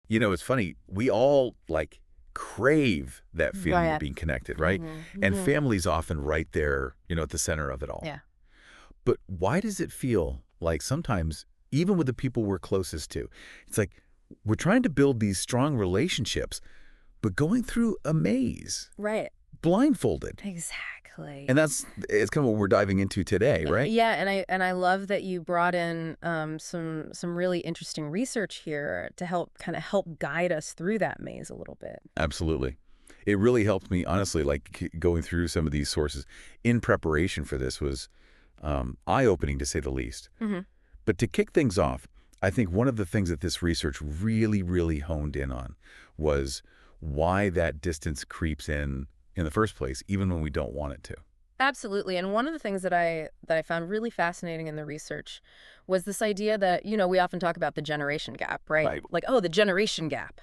You know, it's funny. We all like crave that feeling of Right. being connected, right? And Hmm. family's often right there, at the center of it all. Yeah. But why does it feel like sometimes, even with the people we're closest to, it's like we're trying to build these strong relationships, but going through a maze, Right. blindfolded. Exactly. And it's kind of what we're diving into today, right? Yeah, and I love that you brought in some really interesting research here to help guide us through that maze a little bit. Absolutely. It really helped me, honestly, like going through some of these sources in preparation for this was eye-opening, to say the least. Hmm. But to kick things off, I think one of the things that this research really, really honed in on was why that distance creeps in the first place, even when we don't want it to. Absolutely. And one of the things that I found really fascinating in the research was this idea that, we often talk about the generation gap, right? Right. Like, oh, the generation gap.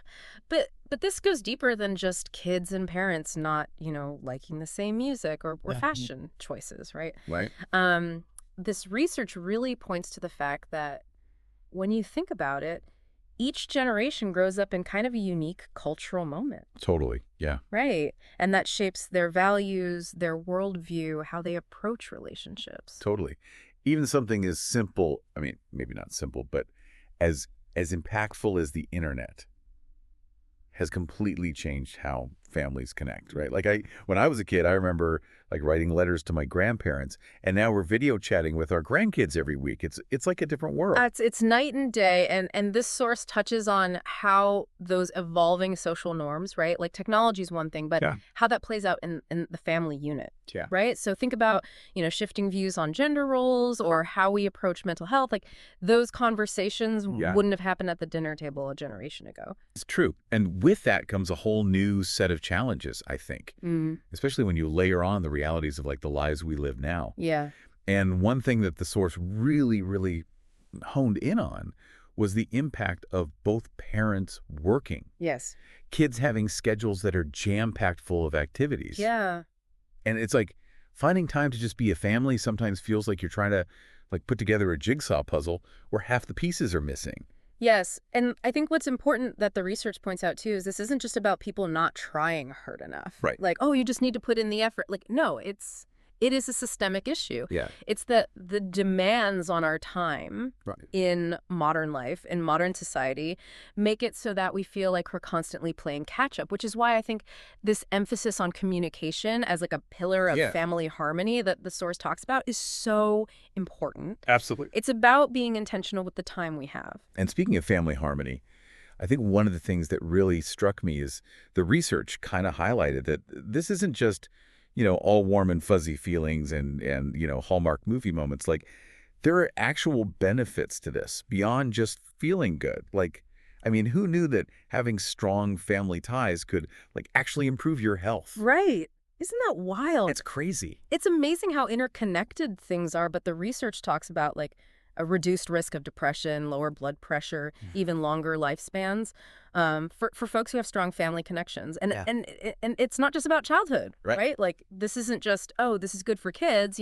But this goes deeper than just kids and parents not, liking the same music or Yeah. fashion choices, right? Right. Um, this research really points to the fact that when you think about it, each generation grows up in kind of a unique cultural moment. Totally. Yeah. Right. And that shapes their values, their worldview, how they approach relationships. Totally. Even something as simple, I mean, maybe not simple, but as as impactful as the internet has completely changed how families connect, right? Like when I was a kid, I remember like writing letters to my grandparents, and now we're video chatting with our grandkids every week. It's like a different world. It's night and day, and this source touches on how those evolving social norms, right? Like technology is one thing, but Yeah. how that plays out in the family unit, Yeah. right? So think about, shifting views on gender roles or how we approach mental health. Like those conversations Yeah. wouldn't have happened at the dinner table a generation ago. It's true. And with that comes a whole new set of challenges, I think, Mm, especially when you layer on the realities of like the lives we live now. yeah. And one thing that the source really, really honed in on was the impact of both parents working, Yes. kids having schedules that are jam-packed full of activities. Yeah. And it's like finding time to just be a family sometimes feels like you're trying to like put together a jigsaw puzzle where half the pieces are missing. Yes. And I think what's important that the research points out too is this isn't just about people not trying hard enough. Right. Like, oh, you just need to put in the effort. Like, no, it is a systemic issue. Yeah. It's that the demands on our time Right. in modern life, in modern society, make it so that we feel like we're constantly playing catch up, which is why I think this emphasis on communication as like a pillar of Yeah. family harmony that the source talks about is so important. Absolutely. It's about being intentional with the time we have. And speaking of family harmony, I think one of the things that really struck me is the research kind of highlighted that this isn't just, all warm and fuzzy feelings and Hallmark movie moments. Like there are actual benefits to this beyond just feeling good. Like, I mean, who knew that having strong family ties could like actually improve your health? Right. Isn't that wild? It's crazy. It's amazing how interconnected things are, but the research talks about like a reduced risk of depression, lower blood pressure, even longer lifespans for folks who have strong family connections. And, Yeah. and it's not just about childhood, Right. right? Like this isn't just, oh, this is good for kids,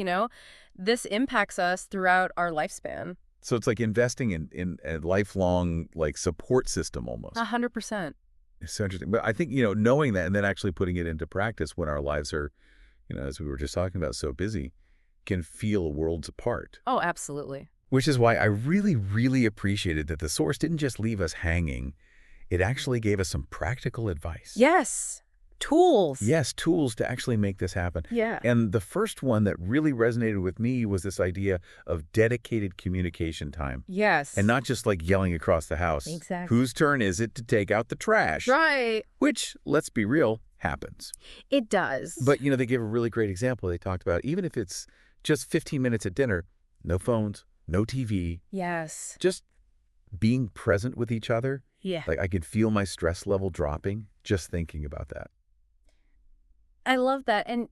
This impacts us throughout our lifespan. So it's like investing in a lifelong like support system almost. 100%. It's so interesting. But I think, knowing that and then actually putting it into practice when our lives are, as we were just talking about, so busy, can feel worlds apart. Oh, absolutely. Which is why I really, really appreciated that the source didn't just leave us hanging. It actually gave us some practical advice. Yes. Tools. Yes, tools to actually make this happen. Yeah. And the first one that really resonated with me was this idea of dedicated communication time. Yes. And not just like yelling across the house. Exactly. Whose turn is it to take out the trash? Right. Which, let's be real, happens. It does. But, they gave a really great example. They talked about even if it's just 15 minutes at dinner, no phones, no TV, yes. just being present with each other. Yeah. Like I could feel my stress level dropping just thinking about that. I love that. And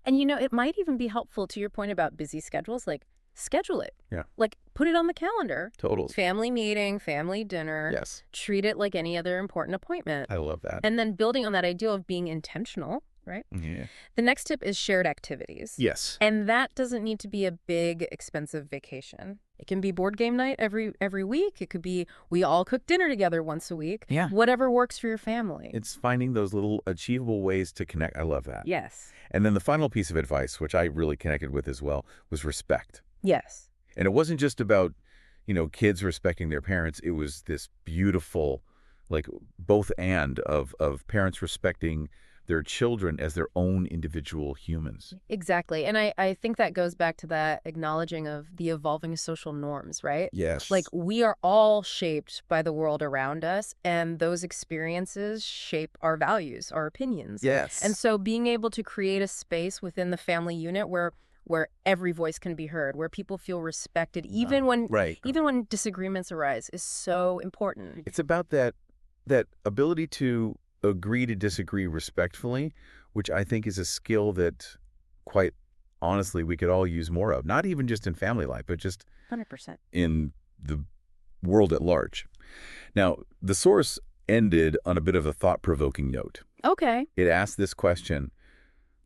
it might even be helpful to your point about busy schedules, like schedule it. Yeah. Like put it on the calendar. Totals. Family meeting, family dinner. Yes. Treat it like any other important appointment. I love that. And then building on that idea of being intentional, right? Yeah. The next tip is shared activities. Yes. And that doesn't need to be a big, expensive vacation. It can be board game night every week. It could be we all cook dinner together once a week. Yeah. Whatever works for your family. It's finding those little achievable ways to connect. I love that. Yes. And then the final piece of advice, which I really connected with as well, was respect. Yes. And it wasn't just about, kids respecting their parents. It was this beautiful, like, both and of parents respecting their children as their own individual humans. Exactly. And I think that goes back to that acknowledging of the evolving social norms, right? Yes. Like, we are all shaped by the world around us, and those experiences shape our values, our opinions. Yes. And so being able to create a space within the family unit where every voice can be heard, where people feel respected, even when disagreements arise, is so important. It's about that ability to agree to disagree respectfully, which I think is a skill that, quite honestly, we could all use more of. Not even just in family life, but just 100%. in the world at large. Now, the source ended on a bit of a thought-provoking note. Okay. It asked this question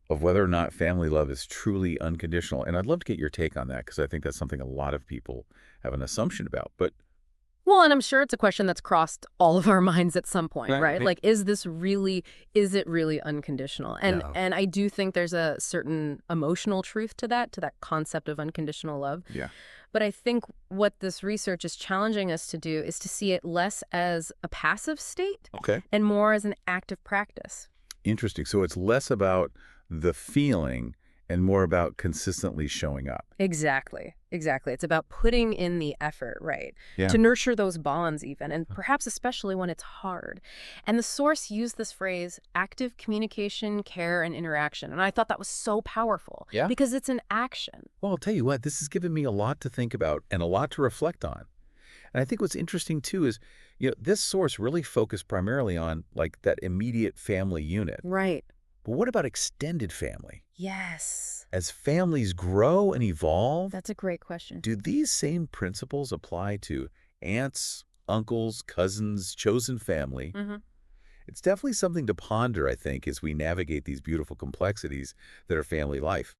of whether or not family love is truly unconditional. And I'd love to get your take on that, because I think that's something a lot of people have an assumption about. But well, and I'm sure it's a question that's crossed all of our minds at some point, right? Right. Like, is it really unconditional? And No. and I do think there's a certain emotional truth to that concept of unconditional love. Yeah. But I think what this research is challenging us to do is to see it less as a passive state Okay. and more as an active practice. Interesting. So it's less about the feeling and more about consistently showing up. Exactly. It's about putting in the effort, right? Yeah. To nurture those bonds even, and perhaps especially when it's hard. And the source used this phrase, active communication, care, and interaction. And I thought that was so powerful. Yeah. Because it's an action. Well, I'll tell you what, this has given me a lot to think about and a lot to reflect on. And I think what's interesting, too, is, this source really focused primarily on, like, that immediate family unit. Right. But what about extended family? Yes. As families grow and evolve, That's a great question. do these same principles apply to aunts, uncles, cousins, chosen family? Mm-hmm. It's definitely something to ponder, I think, as we navigate these beautiful complexities that are family life.